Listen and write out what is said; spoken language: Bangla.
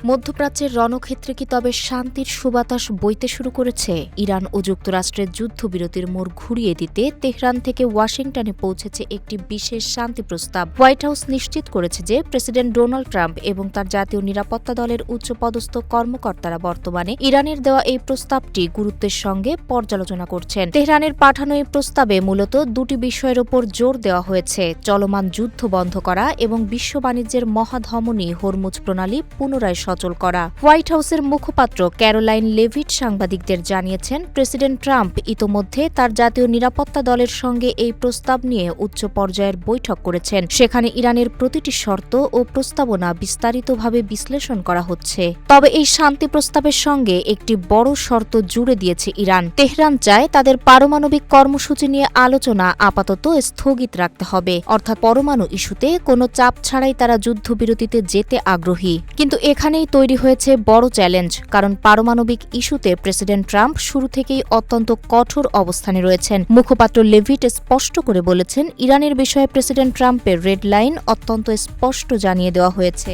মধ্যপ্রাচ্যের রণক্ষেত্রে কি তবে শান্তির সুবাতাস বইতে শুরু করেছে? ইরান ও যুক্তরাষ্ট্রের যুদ্ধবিরতির মোড় ঘুরিয়ে দিতে তেহরান থেকে ওয়াশিংটনে পৌঁছেছে একটি বিশেষ শান্তি প্রস্তাব। হোয়াইট হাউস নিশ্চিত করেছে যে প্রেসিডেন্ট ডোনাল্ড ট্রাম্প এবং তার জাতীয় নিরাপত্তা দলের উচ্চপদস্থ কর্মকর্তারা বর্তমানে ইরানের দেওয়া এই প্রস্তাবটি গুরুত্বের সঙ্গে পর্যালোচনা করছেন। তেহরানের পাঠানো এই প্রস্তাবে মূলত দুটি বিষয়ের ওপর জোর দেওয়া হয়েছে: চলমান যুদ্ধ বন্ধ করা এবং বিশ্ব বাণিজ্যের মহাধমনী হরমুজ প্রণালী পুনরায় সচল করা। হোয়াইট হাউসের মুখপাত্র ক্যারোলাইন লেভিট সাংবাদিকদের জানিয়েছেন, প্রেসিডেন্ট ট্রাম্প ইতোমধ্যে তার জাতীয় নিরাপত্তা দলের সঙ্গে এই প্রস্তাব নিয়ে উচ্চ পর্যায়ের বৈঠক করেছেন। সেখানে ইরানের প্রতিটি শর্ত ও প্রস্তাবনা বিস্তারিতভাবে বিশ্লেষণ করা হচ্ছে। তবে এই শান্তি প্রস্তাবের সঙ্গে একটি বড় শর্ত জুড়ে দিয়েছে ইরান। তেহরান চায় তাদের পারমাণবিক কর্মসূচি নিয়ে আলোচনা আপাতত স্থগিত রাখতে হবে, অর্থাৎ পরমাণু ইস্যুতে কোনো চাপ ছাড়াই তারা যুদ্ধবিরতিতে যেতে আগ্রহী। কিন্তু এখানেই তৈরি হয়েছে বড় চ্যালেঞ্জ, কারণ পারমাণবিক ইস্যুতে প্রেসিডেন্ট ট্রাম্প শুরু থেকেই অত্যন্ত কঠোর অবস্থানে রয়েছেন। মুখপাত্র লেভিট স্পষ্ট করে বলেছেন, ইরানের বিষয়ে প্রেসিডেন্ট ট্রাম্পের রেড লাইন অত্যন্ত স্পষ্ট জানিয়ে দেওয়া হয়েছে।